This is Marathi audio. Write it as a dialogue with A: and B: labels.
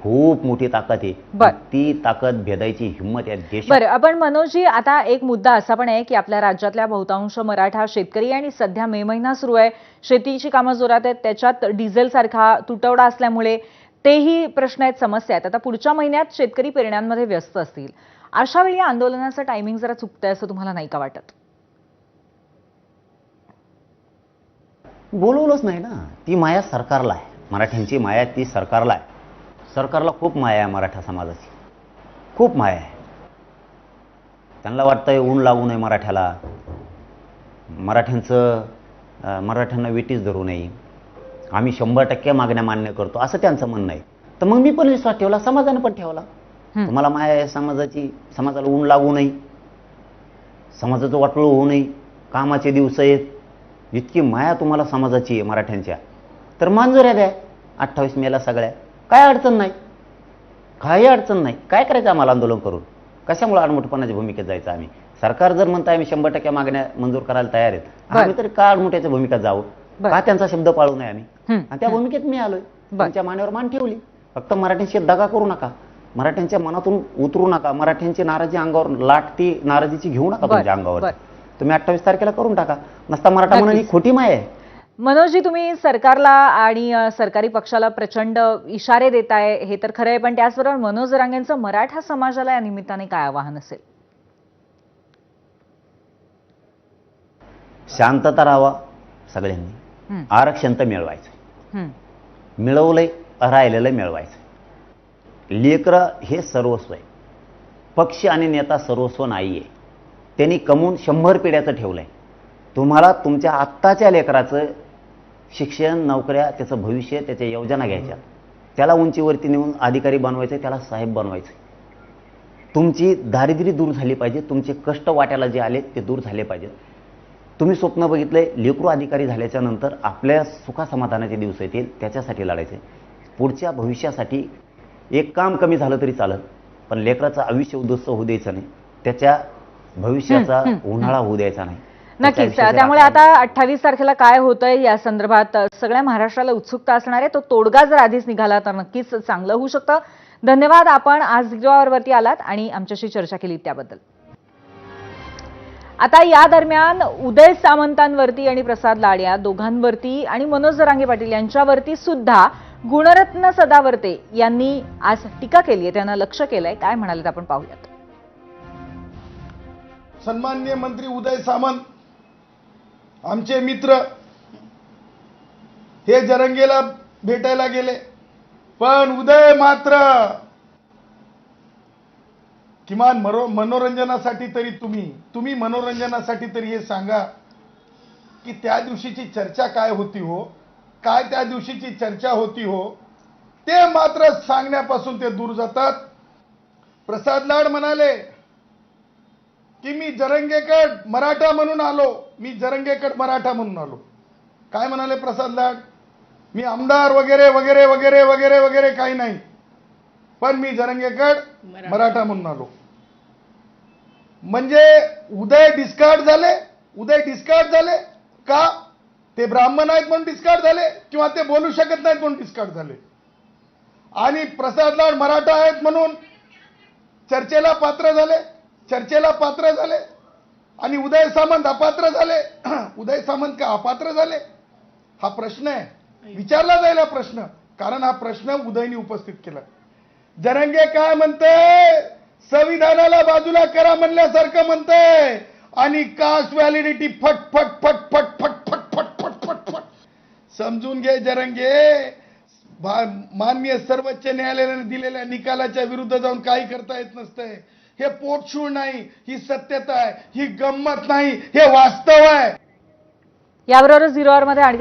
A: खूप मोठी ताकद आहे.
B: बर.
A: ती ताकद भेदायची हिंमत या देशात.
B: बरं, आपण मनोजजी, आता एक मुद्दा असा पण आहे की आपल्या राज्यातल्या बहुतांश मराठा शेतकरी आणि सध्या मे महिना सुरू आहे, शेतीची कामं जोरात आहेत, त्याच्यात डिझेल सारखा तुटवडा असल्यामुळे तेही प्रश्न आहेत, समस्या आहेत. आता पुढच्या महिन्यात शेतकरी पेरण्यांमध्ये व्यस्त असतील. अशा वेळी आंदोलनाचं टायमिंग जरा चुकतंय असं तुम्हाला नाही का वाटत?
A: बोलवलंच नाही ना. ती माया सरकारला आहे. मराठ्यांची माया ती सरकारला आहे. सरकारला खूप माया आहे मराठा समाजाची, खूप माया आहे. त्यांना वाटतंय ऊन लागू नये मराठ्याला, मराठ्यांना विटीस धरू नये, आम्ही 100% मागण्या मान्य करतो, असं त्यांचं म्हणणं आहे. तर मग मी पण विश्वास ठेवला, समाजाने पण ठेवला. तुम्हाला माया आहे समाजाची, समाजाला ऊन लागू नये, समाजाचं वाटोळं होऊ नये, कामाचे दिवस आहेत, इतकी माया तुम्हाला समाजाची आहे मराठ्यांच्या, तर मंजुऱ्या द्या 28 मेला सगळ्या. काय अडचण नाही, काही अडचण नाही. काय करायचं आम्हाला आंदोलन करून? कशामुळे आडमुठपणाच्या भूमिकेत जायचं आम्ही? सरकार जर म्हणताय आम्ही 100% मागण्या मंजूर करायला तयार आहेत, आम्ही तरी का आडमुठ्याच्या भूमिकेत जावं? का त्यांचा शब्द पाळू नये आम्ही? आणि त्या भूमिकेत मी आलोय. त्यांच्या मानेवर मान ठेवली. फक्त मराठ्यांशी दगा करू नका, मराठ्यांच्या मनातून उतरू नका, मराठ्यांची नाराजी अंगावर लाटती नाराजीची घेऊ नका तुमच्या अंगावर. तुम्ही 28 तारखेला करून टाका. नसता मराठा म्हणून ही खोटी माया आहे.
B: मनोजजी, तुम्ही सरकारला आणि सरकारी पक्षाला प्रचंड इशारे देताय, हे तर खरं आहे, पण त्याचबरोबर मनोज जरांगेंचं मराठा समाजाला या निमित्ताने काय आवाहन असेल?
A: शांतता राहावा सगळ्यांनी. आरक्षण तर मिळवायचं, मिळवलंय, राहिलेलं मिळवायचं. लेकरं हे सर्वस्व आहे, पक्ष आणि नेता सर्वस्व नाही आहे. त्यांनी कमवून 100 पिढ्याचं ठेवलंय. तुम्हाला तुमच्या आत्ताच्या लेकराचं शिक्षण, नोकऱ्या, त्याचं भविष्य, त्याच्या योजना घ्यायच्या, त्याला उंचीवरती नेऊन अधिकारी बनवायचं, त्याला साहेब बनवायचं. तुमची दारिद्र्य दूर झाली पाहिजे, तुमचे कष्ट वाट्याला जे आले ते दूर झाले पाहिजेत. तुम्ही स्वप्न बघितलंय लेकरू अधिकारी झाल्याच्या नंतर आपल्या सुखासमाधानाचे दिवस येतील, त्याच्यासाठी लढायचे. पुढच्या भविष्यासाठी एक काम कमी झालं तरी चालत, पण लेकराचं आयुष्य उद्ध्वस्त होऊ द्यायचं नाही, त्याच्या भविष्याचा उन्हाळा होऊ द्यायचा नाही.
B: नक्कीच. त्यामुळे आता 28 तारखेला काय होतंय या संदर्भात सगळ्या महाराष्ट्राला उत्सुकता असणार आहे. तो तोडगा जर आधीच निघाला तर नक्कीच चांगलं होऊ शकतं. धन्यवाद, आपण आज वरती आलात आणि आमच्याशी चर्चा केली त्याबद्दल. आता या दरम्यान उदय सामंतांवरती आणि प्रसाद लाड या दोघांवरती आणि मनोज जरांगे पाटील यांच्यावरती सुद्धा गुणरत्न सदावर्ते यांनी आज टीका केली आहे. त्यांना लक्ष केलंय. काय म्हणालेत आपण पाहूयात.
C: सन्माननीय मंत्री उदय सामंत आमचे मित्र हे जरंगेला भेटायला गेले, पण उदय मात्र किमान मनोरंजनासाठी तरी तुम्ही मनोरंजनासाठी तरी हे सांगा की त्या दिवशीची चर्चा काय होती हो, काय त्या दिवशीची चर्चा होती हो, ते मात्र सांगण्यापासून ते दूर जातात. प्रसाद लाड म्हणाले की मी जरंगेकड मराठा म्हणून आलो, मी जरंगेकड मराठा म्हणून आलो. काय म्हणाले प्रसाद लाड? मी आमदार वगैरे वगैरे वगैरे वगैरे वगैरे काही नाही, पण मी जरंगेकड मराठा म्हणून आलो. म्हणजे उदय डिस्कार्ड झाले का? ते ब्राह्मण आहेत म्हणून डिस्कार्ड झाले, किंवा ते बोलू शकत नाहीत म्हणून डिस्कार्ड झाले? आणि प्रसाद लाड मराठा आहेत म्हणून चर्चेला पात्र झाले आणि उदय सामंत अपात्र झाले. उदय सामंत का अपात्र झाले? हा प्रश्न आहे, विचारला जाईल हा प्रश्न, कारण हा प्रश्न उदयने उपस्थित केला. जरंगे काय म्हणते? संविधानाला बाजूला करा म्हणल्यासारखं म्हणते आणि कास्ट व्हॅलिडिटी फट फट फट फट फट फट फट फट फट फट. समजून घे जरंगे, माननीय सर्वोच्च न्यायालयाने दिलेल्या निकालाच्या विरुद्ध जाऊन काही करता येत नसतंय. हे पोटशूळ नाही, ही सत्यता आहे, ही गंमत नाही, हे वास्तव आहे.
B: याबरोबरच 0 मध्ये